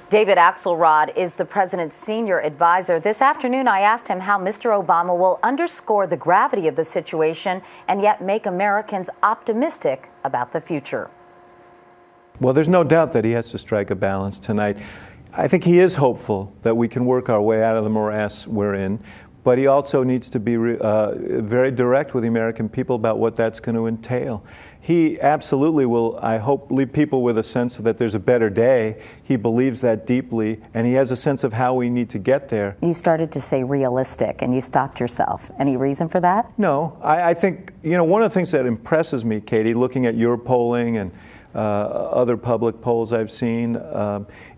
David Axelrod is the president's senior advisor. This afternoon, I asked him how Mr. Obama will underscore the gravity of the situation and yet make Americans optimistic about the future. Well, there's no doubt that he has to strike a balance tonight. I think he is hopeful that we can work our way out of the morass we're in, but he also needs to be very direct with the American people about what that's going to entail. He absolutely will, I hope, leave people with a sense that there's a better day. He believes that deeply, and he has a sense of how we need to get there. You started to say realistic, and you stopped yourself. Any reason for that? No, I think, one of the things that impresses me, Katie, looking at your polling and other public polls I've seen,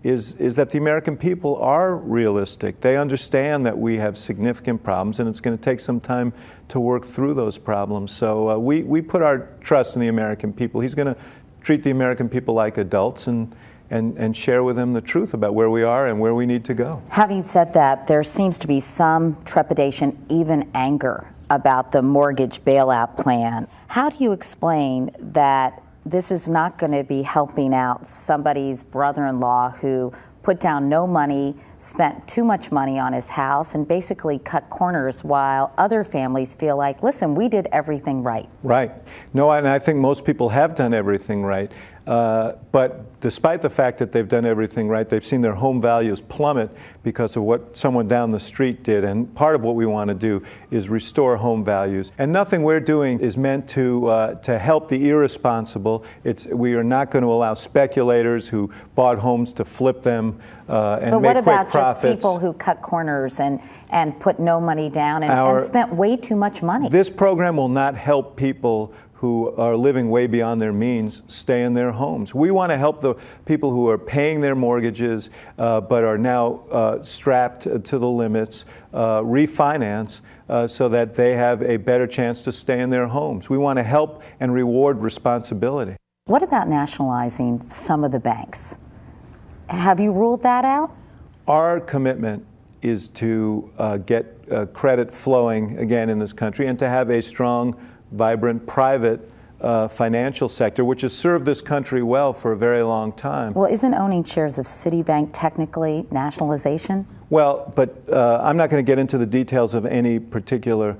is that the American people are realistic. They understand that we have significant problems, and it's going to take some time to work through those problems. So we put our trust in the American people. He's going to treat the American people like adults and share with them the truth about where we are and where we need to go. Having said that, there seems to be some trepidation, even anger, about the mortgage bailout plan. How do you explain that this is not going to be helping out somebody's brother-in-law who put down no money, spent too much money on his house, and basically cut corners, while other families feel like, listen, we did everything right? Right. No, and I think most people have done everything right. But despite the fact that they've done everything right, they've seen their home values plummet because of what someone down the street did. And part of what we want to do is restore home values. And nothing we're doing is meant to help the irresponsible. We are not going to allow speculators who bought homes to flip them and make quick profits. But what about just people who cut corners and put no money down and spent way too much money? This program will not help people who are living way beyond their means stay in their homes. We want to help the people who are paying their mortgages but are now strapped to the limits refinance so that they have a better chance to stay in their homes. We want to help and reward responsibility. What about nationalizing some of the banks? Have you ruled that out? Our commitment is to get credit flowing again in this country and to have a strong, vibrant private financial sector, which has served this country well for a very long time. Well, isn't owning shares of Citibank technically nationalization? Well, but I'm not going to get into the details of any particular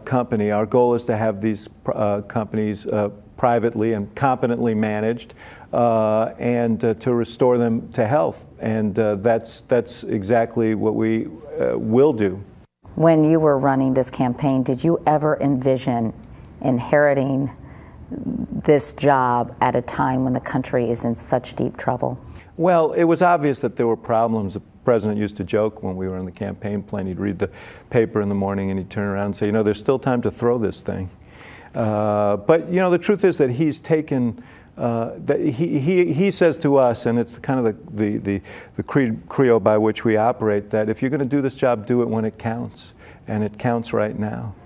company. Our goal is to have these companies privately and competently managed and to restore them to health. And that's exactly what we will do. When you were running this campaign, did you ever envision inheriting this job at a time when the country is in such deep trouble? Well, it was obvious that there were problems. The president used to joke when we were in the campaign plane. He'd read the paper in the morning and he'd turn around and say, there's still time to throw this thing. But, the truth is that he's taken, that he says to us, and it's kind of the credo by which we operate, that if you're going to do this job, do it when it counts. And it counts right now.